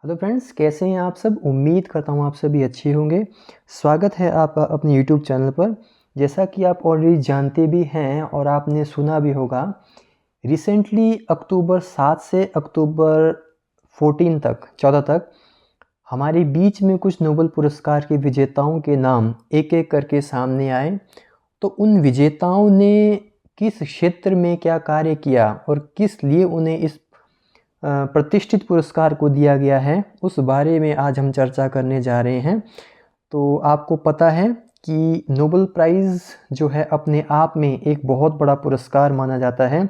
Hello friends, कैसे हैं आप सब। उम्मीद करता हूँ आप सभी अच्छे होंगे। स्वागत है आपका अपने यूट्यूब चैनल पर। जैसा कि आप ऑलरेडी जानते भी हैं और आपने सुना भी होगा, रिसेंटली अक्टूबर 7 से अक्टूबर 14 तक हमारे बीच में कुछ नोबेल पुरस्कार के विजेताओं के नाम एक एक करके सामने आए। तो उन विजेताओं ने किस क्षेत्र में क्या कार्य किया और किस लिए उन्हें इस प्रतिष्ठित पुरस्कार को दिया गया है, उस बारे में आज हम चर्चा करने जा रहे हैं। तो आपको पता है कि नोबेल प्राइज़ जो है अपने आप में एक बहुत बड़ा पुरस्कार माना जाता है।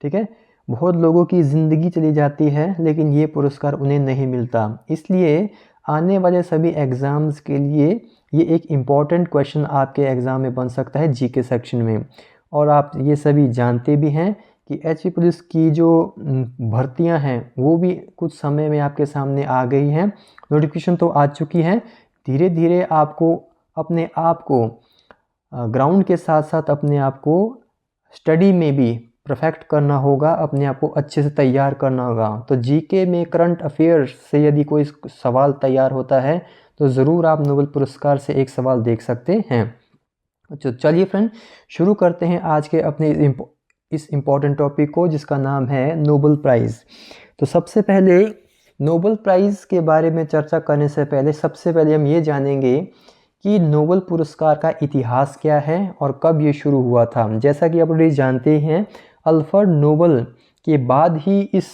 ठीक है, बहुत लोगों की ज़िंदगी चली जाती है लेकिन ये पुरस्कार उन्हें नहीं मिलता। इसलिए आने वाले सभी एग्ज़ाम्स के लिए ये एक इम्पॉर्टेंट क्वेश्चन आपके एग्ज़ाम में बन सकता है जीके सेक्शन में। और आप ये सभी जानते भी हैं कि एचपी पुलिस की जो भर्तियां हैं वो भी कुछ समय में आपके सामने आ गई हैं। नोटिफिकेशन तो आ चुकी है। धीरे धीरे आपको अपने आप को ग्राउंड के साथ साथ अपने आप को स्टडी में भी परफेक्ट करना होगा, अपने आप को अच्छे से तैयार करना होगा। तो जीके में करंट अफेयर्स से यदि कोई सवाल तैयार होता है तो ज़रूर आप नोबेल पुरस्कार से एक सवाल देख सकते हैं। तो चलिए फ्रेंड, शुरू करते हैं आज के अपने इस इम्पॉर्टेंट टॉपिक को, जिसका नाम है नोबेल प्राइज़। तो सबसे पहले नोबेल प्राइज़ के बारे में चर्चा करने से पहले सबसे पहले हम ये जानेंगे कि नोबेल पुरस्कार का इतिहास क्या है और कब ये शुरू हुआ था। जैसा कि आप ऑलरेडी जानते हैं, अल्फ्रेड नोबेल के बाद ही इस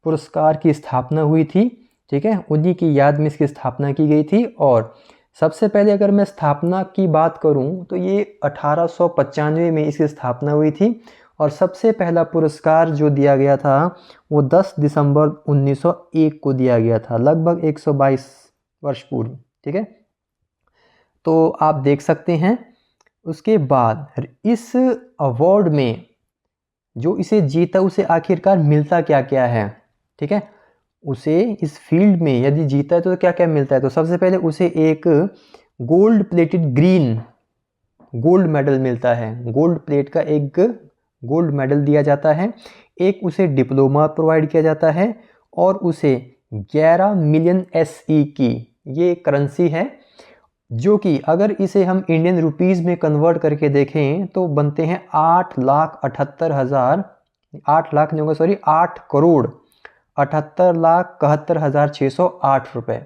पुरस्कार की स्थापना हुई थी। ठीक है, उन्हीं की याद में इसकी स्थापना की गई थी। और सबसे पहले अगर मैं स्थापना की बात करूं तो ये 1895 में इसकी स्थापना हुई थी। और सबसे पहला पुरस्कार जो दिया गया था वो 10 दिसंबर 1901 को दिया गया था, लगभग 122 वर्ष पूर्व। ठीक है, तो आप देख सकते हैं उसके बाद इस अवार्ड में जो इसे जीता उसे आखिरकार मिलता क्या क्या है। ठीक है, उसे इस फील्ड में यदि जीता है तो क्या क्या मिलता है। तो सबसे पहले उसे एक gold plated green gold medal मिलता है। गोल्ड प्लेट का एक गोल्ड मेडल दिया जाता है। एक उसे डिप्लोमा प्रोवाइड किया जाता है और उसे 11 मिलियन SE की ये करेंसी है, जो कि अगर इसे हम इंडियन रुपीस में कन्वर्ट करके देखें तो बनते हैं 8,78,608 रुपए।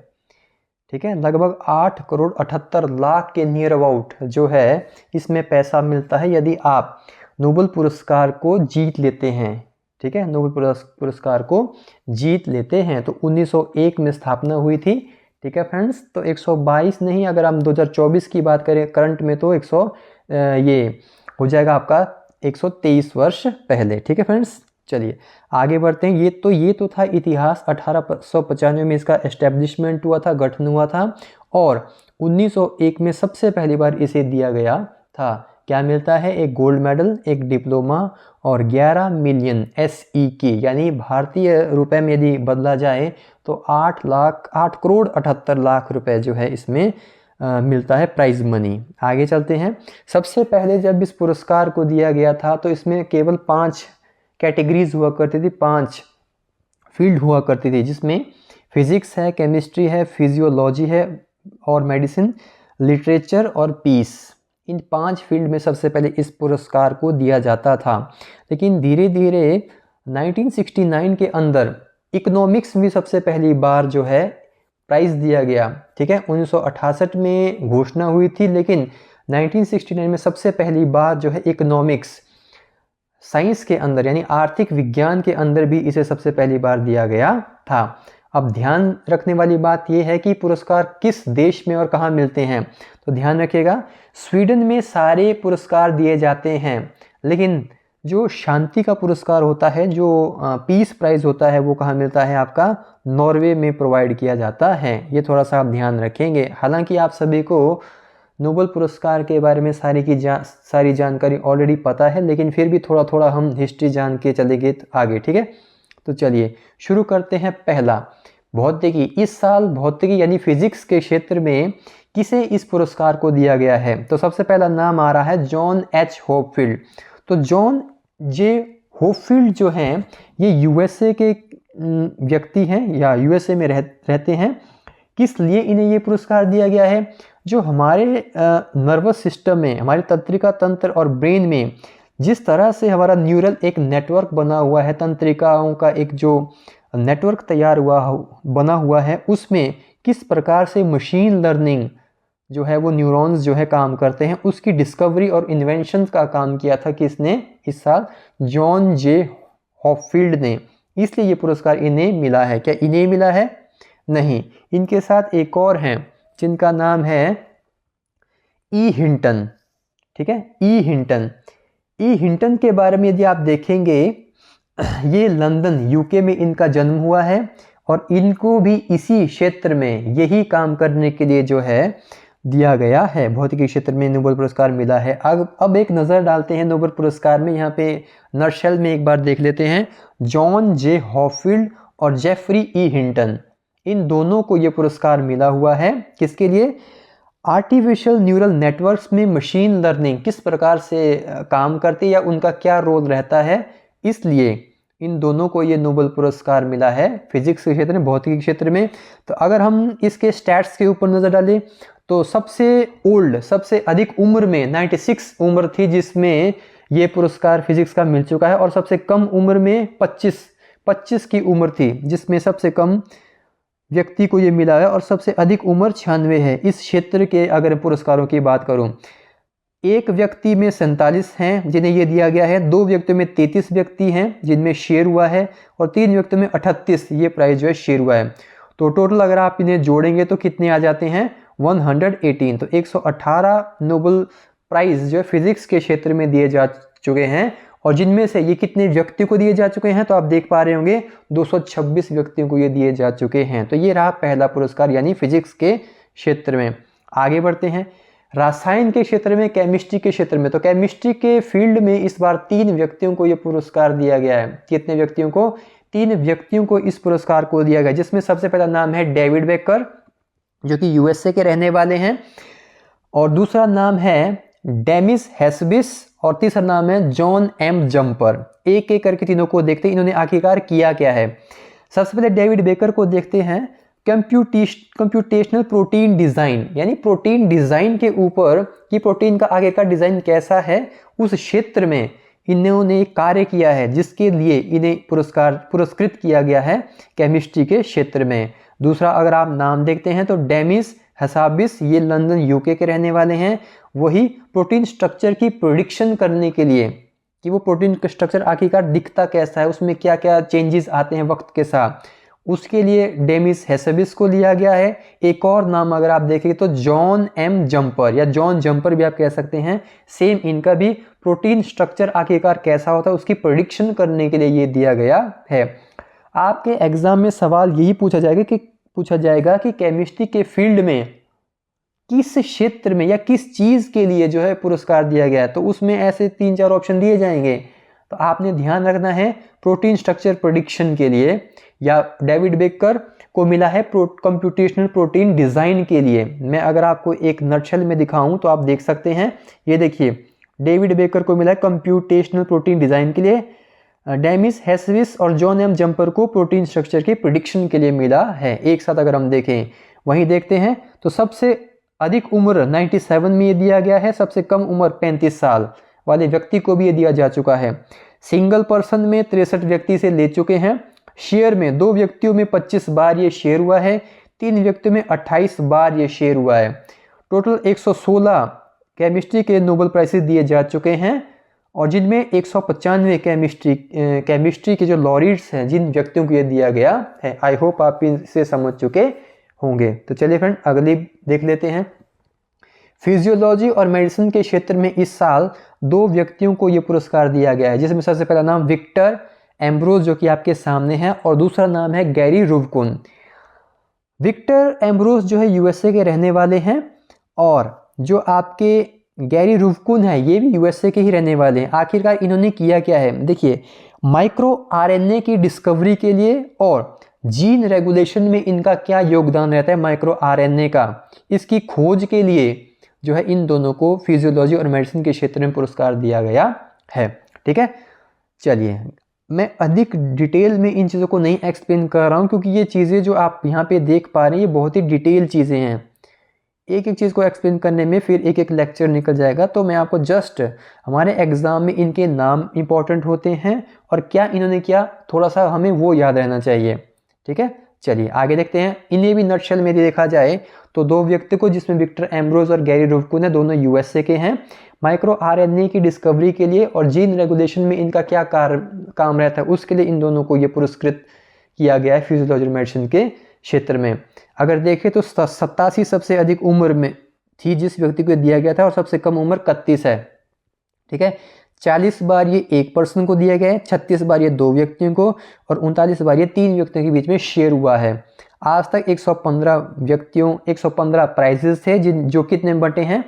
ठीक है, लगभग 8,78,00,000 के नियर अबाउट जो है इसमें पैसा मिलता है यदि आप नोबेल पुरस्कार को जीत लेते हैं। ठीक है, नोबेल पुरस्कार को जीत लेते हैं। तो 1901 में स्थापना हुई थी। ठीक है फ्रेंड्स, तो 122 नहीं, अगर हम 2024 की बात करें करंट में तो ये हो जाएगा आपका 123 वर्ष पहले। ठीक है फ्रेंड्स, चलिए आगे बढ़ते हैं। ये तो था इतिहास। 1895 में इसका एस्टेब्लिशमेंट हुआ था, गठन हुआ था। और 1901 में सबसे पहली बार इसे दिया गया था। क्या मिलता है? एक गोल्ड मेडल, एक डिप्लोमा और 11 मिलियन SE की, यानी भारतीय रुपए में यदि बदला जाए तो 8,78,00,000 रुपए जो है इसमें मिलता है प्राइज मनी। आगे चलते हैं। सबसे पहले जब इस पुरस्कार को दिया गया था तो इसमें केवल 5 कैटेगरीज हुआ करती थी, 5 फील्ड हुआ करती थी, जिसमें फिजिक्स है, केमिस्ट्री है, फिजियोलॉजी है और मेडिसिन, लिटरेचर और पीस। इन 5 फील्ड में सबसे पहले इस पुरस्कार को दिया जाता था। लेकिन धीरे धीरे 1969 के अंदर इकोनॉमिक्स में सबसे पहली बार जो है प्राइज दिया गया। ठीक है, 1968 में घोषणा हुई थी, लेकिन 1969 में सबसे पहली बार जो है इकोनॉमिक्स साइंस के अंदर यानी आर्थिक विज्ञान के अंदर भी इसे सबसे पहली बार दिया गया था। अब ध्यान रखने वाली बात यह है कि पुरस्कार किस देश में और कहाँ मिलते हैं। तो ध्यान रखिएगा, स्वीडन में सारे पुरस्कार दिए जाते हैं, लेकिन जो शांति का पुरस्कार होता है, जो पीस प्राइज होता है, वो कहाँ मिलता है? आपका नॉर्वे में प्रोवाइड किया जाता है। ये थोड़ा सा आप ध्यान रखेंगे। हालांकि आप सभी को नोबेल पुरस्कार के बारे में सारी जानकारी ऑलरेडी पता है, लेकिन फिर भी थोड़ा थोड़ा हम हिस्ट्री जान के चलेंगे आगे। ठीक है, तो चलिए शुरू करते हैं। पहला, भौतिकी। इस साल भौतिकी यानी फिजिक्स के क्षेत्र में किसे इस पुरस्कार को दिया गया है? तो सबसे पहला नाम आ रहा है जॉन H. होपफील्ड। तो जॉन J. होपफील्ड जो हैं ये USA के व्यक्ति हैं या यूएसए में रहते हैं। किस लिए इन्हें ये पुरस्कार दिया गया है? जो हमारे नर्वस सिस्टम में, हमारे तंत्रिका तंत्र और ब्रेन में जिस तरह से हमारा न्यूरल एक नेटवर्क बना हुआ है, तंत्रिकाओं का एक जो नेटवर्क बना हुआ है, उसमें किस प्रकार से मशीन लर्निंग जो है वो न्यूरॉन्स जो है काम करते हैं, उसकी डिस्कवरी और इन्वेंशन का काम किया था किसने? इस साल जॉन जे हॉपफील्ड ने। इसलिए ये पुरस्कार इन्हें मिला है। क्या इन्हें मिला है? नहीं, इनके साथ एक और हैं जिनका नाम है ई हिंटन। ठीक है, ई हिंटन। ई हिंटन के बारे में यदि आप देखेंगे, ये लंदन यूके में इनका जन्म हुआ है और इनको भी इसी क्षेत्र में यही काम करने के लिए जो है दिया गया है, भौतिकी क्षेत्र में नोबेल पुरस्कार मिला है। अब एक नज़र डालते हैं नोबेल पुरस्कार में। यहाँ पे नर्शल में एक बार देख लेते हैं। जॉन जे हॉपफील्ड और जेफरी ई हिंटन, इन दोनों को ये पुरस्कार मिला हुआ है। किसके लिए? आर्टिफिशियल न्यूरल नेटवर्क्स में मशीन लर्निंग किस प्रकार से काम करती है या उनका क्या रोल रहता है, इसलिए इन दोनों को ये नोबेल पुरस्कार मिला है फिजिक्स के क्षेत्र में, भौतिकी के क्षेत्र में। तो अगर हम इसके स्टैट्स के ऊपर नज़र डालें तो सबसे ओल्ड, सबसे अधिक उम्र में 96 उम्र थी जिसमें ये पुरस्कार फिजिक्स का मिल चुका है, और सबसे कम उम्र में 25 की उम्र थी जिसमें सबसे कम व्यक्ति को ये मिला है, और सबसे अधिक उम्र 96 है। इस क्षेत्र के अगर पुरस्कारों की बात करूं, एक व्यक्ति में 47 हैं जिन्हें ये दिया गया है, 2 व्यक्तियों में 33 व्यक्ति हैं जिनमें शेयर हुआ है, और 3 व्यक्तियों में 38 ये प्राइज जो है शेयर हुआ है। तो टोटल अगर आप इन्हें जोड़ेंगे तो कितने आ जाते हैं? 118। तो 118 नोबेल प्राइज जो है फिजिक्स के क्षेत्र में दिए जा चुके हैं, और जिनमें से ये कितने व्यक्ति को दिए जा चुके हैं? तो आप देख पा रहे होंगे 226 व्यक्तियों को ये दिए जा चुके हैं। तो ये रहा पहला पुरस्कार, यानी फिजिक्स के क्षेत्र में। आगे बढ़ते हैं रसायन के क्षेत्र में, केमिस्ट्री के क्षेत्र में। तो केमिस्ट्री के फील्ड में इस बार 3 व्यक्तियों को ये पुरस्कार दिया गया है। कितने व्यक्तियों को? 3 व्यक्तियों को इस पुरस्कार को दिया गया, जिसमें सबसे पहला नाम है डेविड बेकर जो कि यूएसए के रहने वाले हैं, और दूसरा नाम है डेमिस हेस्बिस, और तीसरा नाम है जॉन एम जंपर। एक एक करके तीनों को देखते हैं इन्होंने आखिरकार किया क्या है। सबसे पहले डेविड बेकर को देखते हैं। कंप्यूटेशनल प्रोटीन डिज़ाइन, यानी प्रोटीन डिज़ाइन के ऊपर कि प्रोटीन का आगे का डिज़ाइन कैसा है, उस क्षेत्र में इन्होंने कार्य किया है, जिसके लिए इन्हें पुरस्कृत किया गया है केमिस्ट्री के क्षेत्र में। दूसरा अगर आप नाम देखते हैं तो डेमिस हेसाबिस, ये लंदन यूके के रहने वाले हैं। वही प्रोटीन स्ट्रक्चर की प्रेडिक्शन करने के लिए कि वो प्रोटीन का स्ट्रक्चर आखिरकार दिखता कैसा है, उसमें क्या क्या चेंजेस आते हैं वक्त के साथ, उसके लिए डेमिस हेसाबिस को लिया गया है। एक और नाम अगर आप देखें तो जॉन एम जंपर, या जॉन जंपर भी आप कह सकते हैं, सेम इनका भी प्रोटीन स्ट्रक्चर आखिरकार कैसा होता है उसकी प्रेडिक्शन करने के लिए ये दिया गया है। आपके एग्जाम में सवाल यही पूछा जाएगा कि केमिस्ट्री के फील्ड में किस क्षेत्र में या किस चीज़ के लिए जो है पुरस्कार दिया गया है, तो उसमें ऐसे 3-4 ऑप्शन दिए जाएंगे। तो आपने ध्यान रखना है प्रोटीन स्ट्रक्चर प्रेडिक्शन के लिए, या डेविड बेकर को मिला है कंप्यूटेशनल प्रोटीन डिज़ाइन के लिए। मैं अगर आपको एक नटशेल में दिखाऊं तो आप देख सकते हैं, ये देखिए डेविड बेकर को मिला है कंप्यूटेशनल प्रोटीन डिज़ाइन के लिए, डेमिस हेस्बिस और जॉन एम जंपर को प्रोटीन स्ट्रक्चर की प्रेडिक्शन के लिए मिला है। एक साथ अगर हम देखें, वहीं देखते हैं तो सबसे अधिक उम्र 97 में ये दिया गया है, सबसे कम उम्र 35 साल वाले व्यक्ति को भी ये दिया जा चुका है। सिंगल पर्सन में 63 व्यक्ति से ले चुके हैं। शेयर में 2 व्यक्तियों में 25 बार ये शेयर हुआ है, 3 व्यक्तियों में 28 बार ये शेयर हुआ है। टोटल 116 केमिस्ट्री के नोबेल प्राइजेस दिए जा चुके हैं, और जिनमें 195 केमिस्ट्री के जो लॉरिड्स हैं, जिन व्यक्तियों को ये दिया गया है। आई होप आप इसे समझ चुके होंगे। तो चलिए फ्रेंड अगली देख लेते हैं। फिजियोलॉजी और मेडिसिन के क्षेत्र में इस साल 2 व्यक्तियों को ये पुरस्कार दिया गया है, जिसमें सबसे पहला नाम विक्टर एम्ब्रोज जो कि आपके सामने है, और दूसरा नाम है गैरी रुवकुन। विक्टर एम्ब्रोज जो है यूएसए के रहने वाले हैं, और जो आपके गैरी रुवकुन है ये भी यूएसए के ही रहने वाले हैं। आखिरकार इन्होंने किया क्या है, देखिए माइक्रो आरएनए की डिस्कवरी के लिए और जीन रेगुलेशन में इनका क्या योगदान रहता है माइक्रो आरएनए का, इसकी खोज के लिए जो है इन दोनों को फिजियोलॉजी और मेडिसिन के क्षेत्र में पुरस्कार दिया गया है। ठीक है, चलिए मैं अधिक डिटेल में इन चीज़ों को नहीं एक्सप्लेन कर रहा हूँ, क्योंकि ये चीज़ें जो आप यहाँ पे देख पा रहे हैं ये बहुत ही डिटेल चीज़ें हैं। एक एक चीज़ को एक्सप्लेन करने में फिर एक एक लेक्चर निकल जाएगा। तो मैं आपको जस्ट हमारे एग्ज़ाम में इनके नाम इंपॉर्टेंट होते हैं और क्या इन्होंने किया थोड़ा सा हमें वो याद रहना चाहिए। ठीक है, चलिए आगे देखते हैं। इन्हें भी नटशेल में देखा जाए तो दो व्यक्ति को, जिसमें विक्टर एम्ब्रोज और गैरी रुफकुन है, दोनों यूएसए के हैं। माइक्रो आरएनए की डिस्कवरी के लिए और जीन रेगुलेशन में इनका क्या काम रहता है, उसके लिए इन दोनों को ये पुरस्कृत किया गया है फिजियोलॉजी मेडिसिन के क्षेत्र में। अगर देखें तो 87 सबसे अधिक उम्र में थी जिस व्यक्ति को दिया गया था, और सबसे कम उम्र 31 है। ठीक है, 40 बार ये एक पर्सन को दिया गया है, 36 बार ये 2 व्यक्तियों को, और 39 बार ये 3 व्यक्तियों के बीच में शेयर हुआ है। आज तक 115 प्राइजेस थे जो कितने बंटे हैं,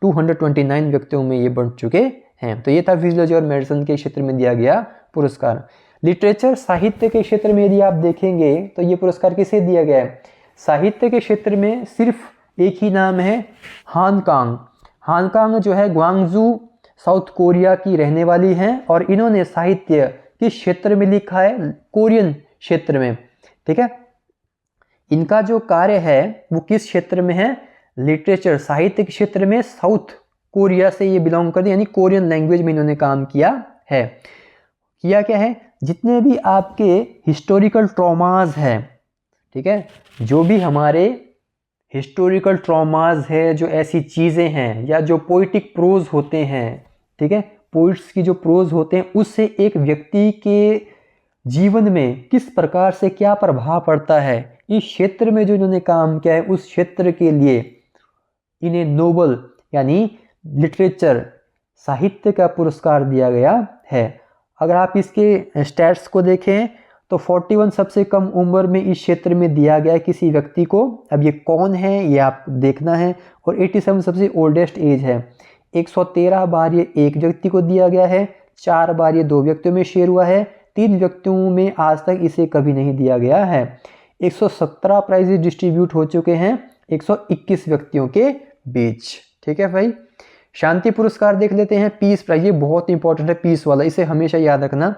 229 व्यक्तियों में ये बंट चुके हैं। तो ये था फिजियोलॉजी और मेडिसिन के क्षेत्र में दिया गया पुरस्कार। लिटरेचर साहित्य के क्षेत्र में यदि आप देखेंगे तो ये पुरस्कार किसे दिया गया है? साहित्य के क्षेत्र में सिर्फ एक ही नाम है, हान कांग। हान कांग जो है ग्वांगजू साउथ कोरिया की रहने वाली हैं, और इन्होंने साहित्य किस क्षेत्र में लिखा है? कोरियन क्षेत्र में। ठीक है, इनका जो कार्य है वो किस क्षेत्र में है? लिटरेचर साहित्य के क्षेत्र में। साउथ कोरिया से ये बिलोंग करते हैं, यानी कोरियन लैंग्वेज में इन्होंने काम किया है। किया क्या है? जितने भी आपके हिस्टोरिकल ट्रॉमाज हैं, ठीक है, जो भी हमारे हिस्टोरिकल ट्रॉमाज है, जो ऐसी चीज़ें हैं, या जो पोइटिक प्रोज होते हैं, ठीक है, पोइट्स की जो प्रोज होते हैं, उससे एक व्यक्ति के जीवन में किस प्रकार से क्या प्रभाव पड़ता है, इस क्षेत्र में जो इन्होंने काम किया है, उस क्षेत्र के लिए इन्हें नोबल यानी लिटरेचर साहित्य का पुरस्कार दिया गया है। अगर आप इसके स्टैट्स को देखें तो 41 सबसे कम उम्र में इस क्षेत्र में दिया गया है किसी व्यक्ति को। अब ये कौन है ये आपको देखना है। और 87 सबसे ओल्डेस्ट एज है। 113 बार ये एक व्यक्ति को दिया गया है, 4 बार ये 2 व्यक्तियों में शेयर हुआ है, 3 व्यक्तियों में आज तक इसे कभी नहीं दिया गया है। 117 प्राइजेस डिस्ट्रीब्यूट हो चुके हैं 121 व्यक्तियों के बीच। ठीक है भाई, शांति पुरस्कार देख लेते हैं। पीस प्राइज, ये बहुत इंपॉर्टेंट है, पीस वाला, इसे हमेशा याद रखना।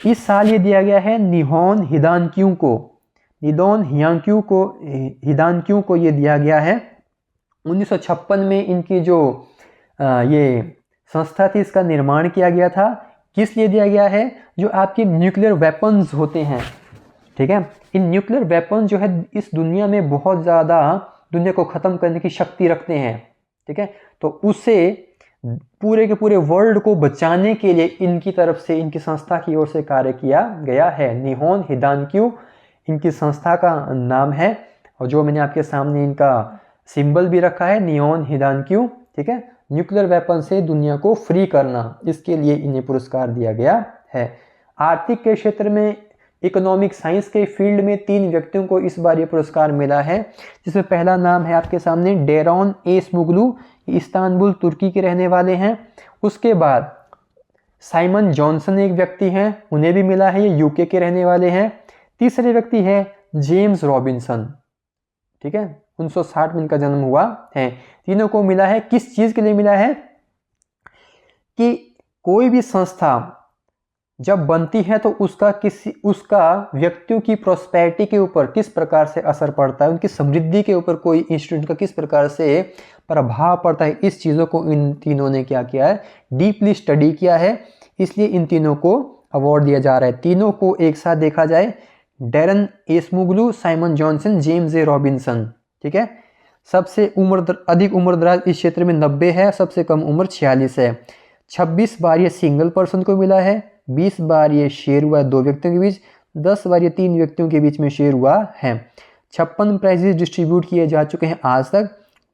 इस साल ये दिया गया है निहोन हिदानक्यू को। हिदानक्यू को ये दिया गया है। 1956 में इनकी जो ये संस्था थी, इसका निर्माण किया गया था। किस लिए दिया गया है? जो आपके न्यूक्लियर वेपन्स होते हैं, ठीक है, इन न्यूक्लियर वेपन जो है इस दुनिया में बहुत ज़्यादा दुनिया को ख़त्म करने की शक्ति रखते हैं। ठीक है, तो उसे पूरे के पूरे वर्ल्ड को बचाने के लिए इनकी तरफ से, इनकी संस्था की ओर से कार्य किया गया है। निहोन हिदानक्यू इनकी संस्था का नाम है, और जो मैंने आपके सामने इनका सिंबल भी रखा है, निहोन हिदानक्यू। ठीक है, न्यूक्लियर वेपन से दुनिया को फ्री करना, इसके लिए इन्हें पुरस्कार दिया गया है। आर्थिक के क्षेत्र में, इकोनॉमिक साइंस के फील्ड में 3 व्यक्तियों को इस बार ये पुरस्कार मिला है, जिसमें पहला नाम है आपके सामने डेरोन एसमुगलू, इस्तांबुल तुर्की के रहने वाले हैं। उसके बाद साइमन जॉनसन एक व्यक्ति हैं, उन्हें भी मिला है, ये यूके के रहने वाले हैं। तीसरे व्यक्ति है जेम्स रॉबिन्सन। ठीक है, 1960 में इनका जन्म हुआ है। तीनों को मिला है, किस चीज के लिए मिला है? कि कोई भी संस्था जब बनती है तो उसका व्यक्तियों की प्रोस्पेरिटी के ऊपर किस प्रकार से असर पड़ता है, उनकी समृद्धि के ऊपर कोई इंस्टीट्यूट का किस प्रकार से प्रभाव पड़ता है, इस चीज़ों को इन तीनों ने क्या किया है? डीपली स्टडी किया है। इसलिए इन तीनों को अवार्ड दिया जा रहा है। तीनों को एक साथ देखा जाए, Daron Acemoglu, Simon Johnson, James A Robinson. ठीक है, सबसे अधिक उम्र दराज इस क्षेत्र में 90 है, सबसे कम उम्र 46 है। 26 बार ये सिंगल पर्सन को मिला है, 20 बार ये शेयर हुआ है 2 व्यक्तियों के बीच, 10 बार ये 3 व्यक्तियों के बीच में शेयर हुआ है। 56 प्राइजेस डिस्ट्रीब्यूट किए जा चुके हैं आज तक,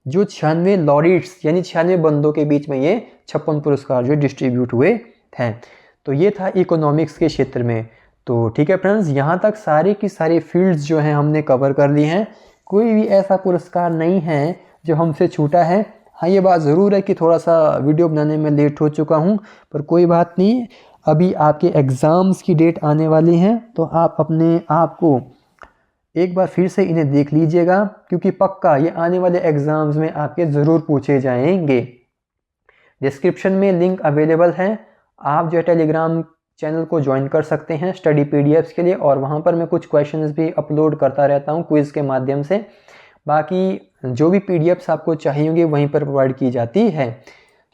जो 96 लॉरेट्स यानी 96 बंदों के बीच में ये 56 पुरस्कार जो डिस्ट्रीब्यूट हुए हैं। तो ये था इकोनॉमिक्स के क्षेत्र में। तो ठीक है फ्रेंड्स, यहाँ तक सारे की सारी फील्ड्स जो हैं हमने कवर कर ली हैं। कोई भी ऐसा पुरस्कार नहीं है जो हमसे छूटा है। हाँ, ये बात ज़रूर है कि थोड़ा सा वीडियो बनाने में लेट हो चुका हूँ, पर कोई बात नहीं। अभी आपके एग्ज़ाम्स की डेट आने वाली हैं, तो आप अपने आप को एक बार फिर से इन्हें देख लीजिएगा, क्योंकि पक्का ये आने वाले एग्ज़ाम्स में आपके ज़रूर पूछे जाएंगे। डिस्क्रिप्शन में लिंक अवेलेबल है, आप जो है टेलीग्राम चैनल को ज्वाइन कर सकते हैं स्टडी पीडीएफ्स के लिए, और वहाँ पर मैं कुछ क्वेश्चंस भी अपलोड करता रहता हूँ क्विज़ के माध्यम से। बाकी जो भी पीडीएफ्स आपको चाहिए होंगे वहीं पर प्रोवाइड की जाती है।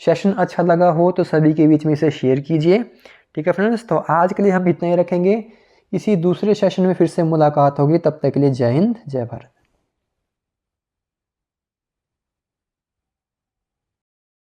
सेशन अच्छा लगा हो तो सभी के बीच में इसे शेयर कीजिए। ठीक है फ्रेंड्स, तो आज के लिए हम इतना ही रखेंगे। किसी दूसरे सेशन में फिर से मुलाकात होगी, तब तक के लिए जय हिंद जय भारत।